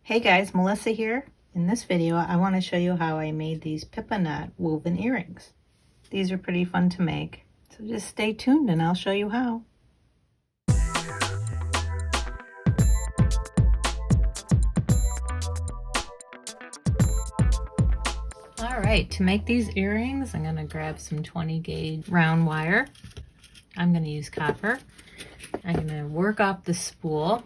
Hey guys, Melissa here. In this video, I want to show you how I made these Pipa knot woven earrings. These are pretty fun to make, so just stay tuned and I'll show you how. Alright, to make these earrings, I'm going to grab some 20 gauge round wire. I'm going to use copper. I'm going to work off the spool.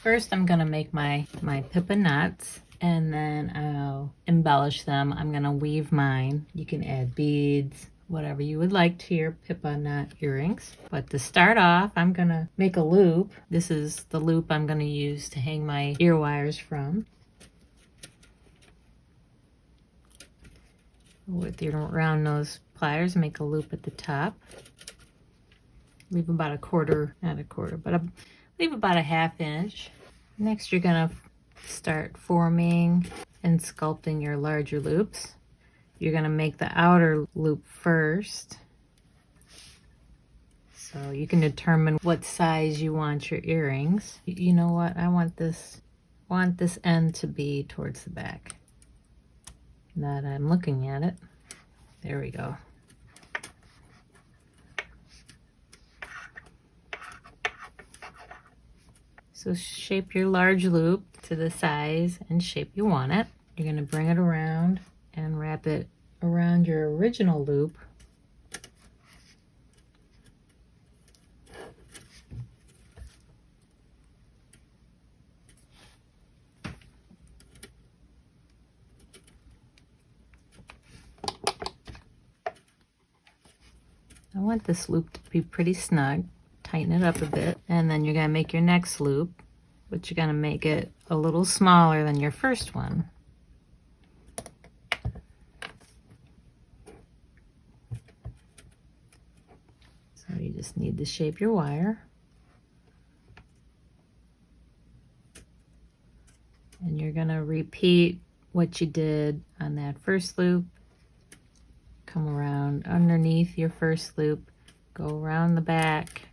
First, I'm going to make my Pipa knots, and then I'll embellish them. I'm going to weave mine. You can add beads, whatever you would like to your Pipa knot earrings. But to start off, I'm going to make a loop. This is the loop I'm going to use to hang my ear wires from. With your round nose pliers, make a loop at the top. Leave about a quarter, not a quarter, but leave about a ½ inch. Next, you're gonna start forming and sculpting your larger loops. You're gonna make the outer loop first, so you can determine what size you want your earrings. You know what? I want this end to be towards the back. Now that I'm looking at it, there we go. So shape your large loop to the size and shape you want it. You're going to bring it around and wrap it around your original loop. I want this loop to be pretty snug. Tighten it up a bit, and then you're going to make your next loop, but you're going to make it a little smaller than your first one. So you just need to shape your wire. And you're going to repeat what you did on that first loop. Come around underneath your first loop, go around the back,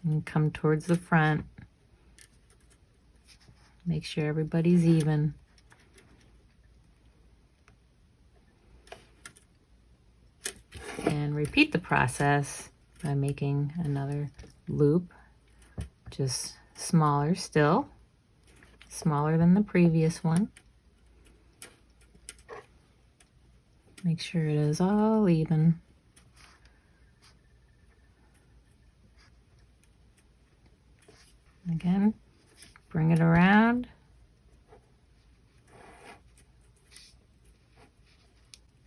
and come towards the front. Make sure everybody's even. And repeat the process by making another loop, just smaller still, smaller than the previous one. Make sure it is all even. Again, bring it around.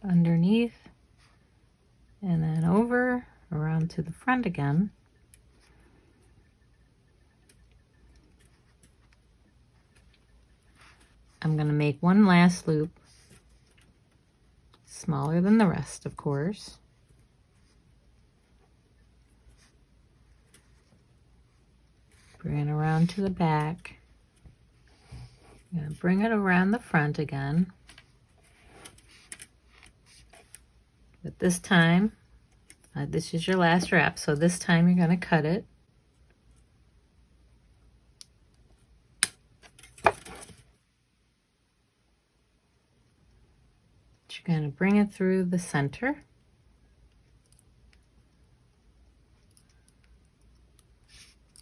Underneath. And then over, around to the front again. I'm going to make one last loop, smaller than the rest, of course. Bring it around to the back. I'm going to bring it around the front again. But this time, this is your last wrap, so this time you're going to cut it. You're going to bring it through the center.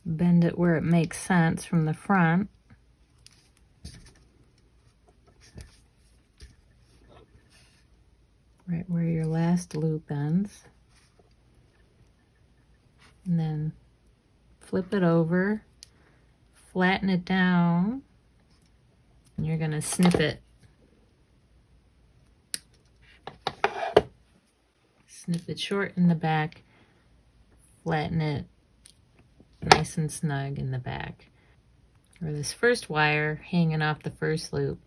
Bend it where it makes sense from the front. Right where your last loop ends. And then flip it over, flatten it down, and you're going to snip it. Snip it short in the back, flatten it nice and snug in the back. Or this first wire hanging off the first loop,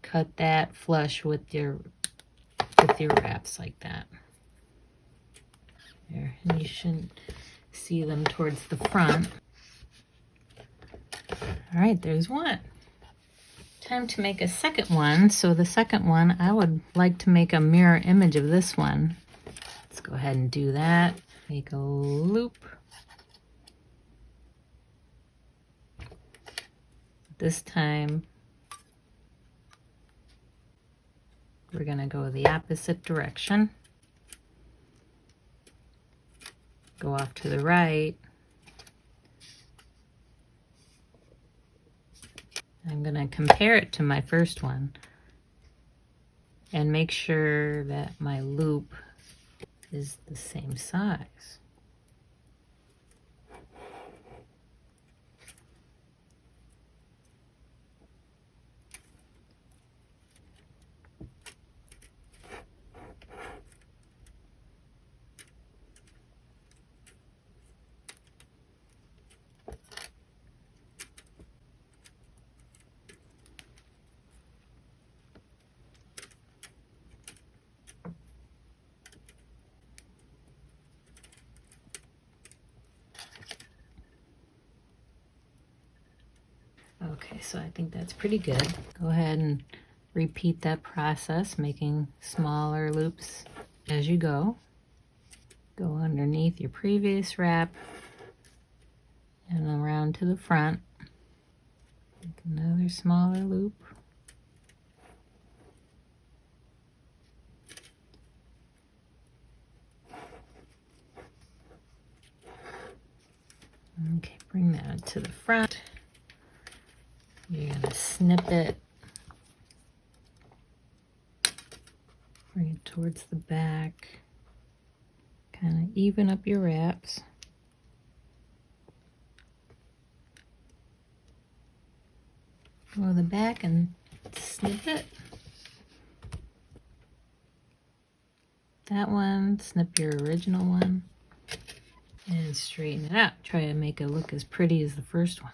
cut that flush with your wraps like that. There, and you shouldn't see them towards the front. All right, there's one. Time to make a second one. So the second one, I would like to make a mirror image of this one. Let's go ahead and do that. Make a loop. This time we're going to go the opposite direction. Go off to the right. I'm going to compare it to my first one and make sure that my loop is the same size. Okay, so I think that's pretty good. Go ahead and repeat that process, making smaller loops as you go. Go underneath your previous wrap and around to the front. Make another smaller loop. Okay, bring that to the front. You're going to snip it. Bring it towards the back. Kind of even up your wraps. Go to the back and snip it. That one, snip your original one. And straighten it out. Try to make it look as pretty as the first one.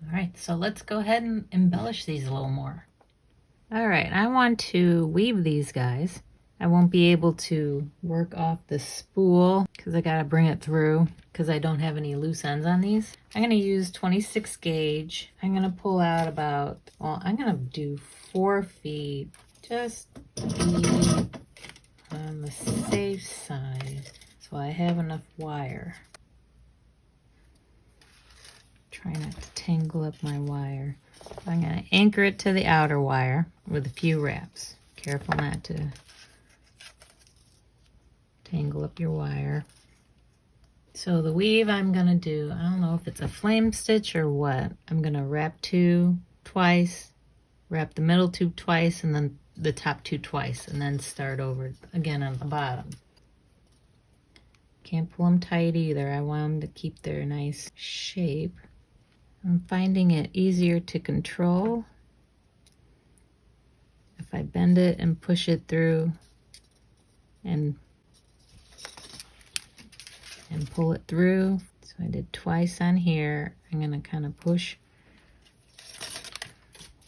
All right, so let's go ahead and embellish these a little more. All right, I want to weave these guys. I won't be able to work off the spool because I gotta bring it through because I don't have any loose ends on these. I'm gonna use 26 gauge. I'm gonna pull out about, well, I'm gonna do 4 feet just to be on the safe side so I have enough wire. Try not to tangle up my wire. I'm going to anchor it to the outer wire with a few wraps. Careful not to tangle up your wire. So the weave I'm going to do, I don't know if it's a flame stitch or what. I'm going to wrap 2 twice, wrap the middle 2 twice, and then the top 2 twice, and then start over again on the bottom. Can't pull them tight either. I want them to keep their nice shape. I'm finding it easier to control if I bend it and push it through and pull it through. So I did twice on here. I'm going to kind of push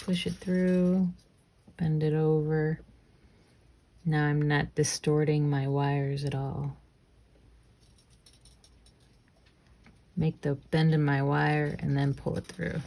it through, bend it over. Now I'm not distorting my wires at all. Make the bend in my wire and then pull it through.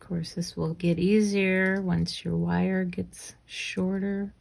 Of course, this will get easier once your wire gets shorter.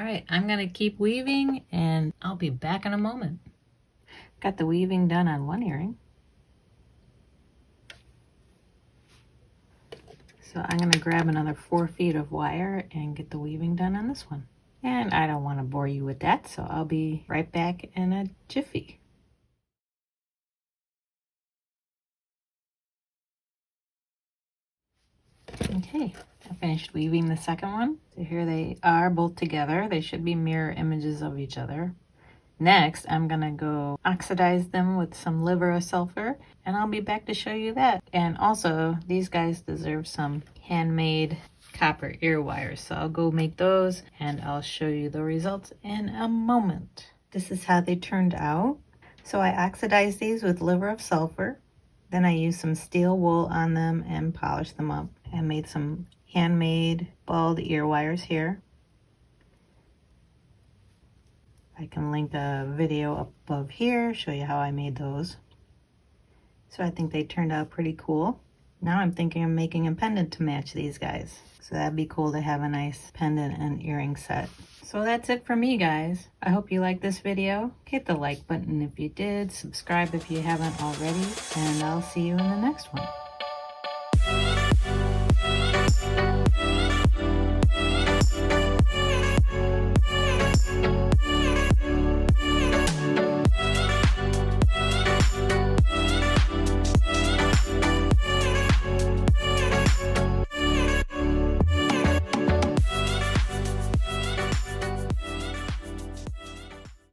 right, I'm gonna keep weaving and I'll be back in a moment. Got the weaving done on one earring. So I'm gonna grab another 4 feet of wire and get the weaving done on this one. And I don't want to bore you with that, so I'll be right back in a jiffy. Okay, I finished weaving the second one. So here they are both together. They should be mirror images of each other. Next, I'm gonna go oxidize them with some liver of sulfur, and I'll be back to show you that. And also, these guys deserve some handmade copper ear wires, so I'll go make those and I'll show you the results in a moment. This is how they turned out. So I oxidized these with liver of sulfur, then I used some steel wool on them and polished them up and made some handmade bald ear wires here. I can link a video up above here, show you how I made those. So I think they turned out pretty cool. Now I'm thinking of making a pendant to match these guys. So that'd be cool to have a nice pendant and earring set. So that's it for me, guys. I hope you liked this video. Hit the like button if you did, subscribe if you haven't already, and I'll see you in the next one.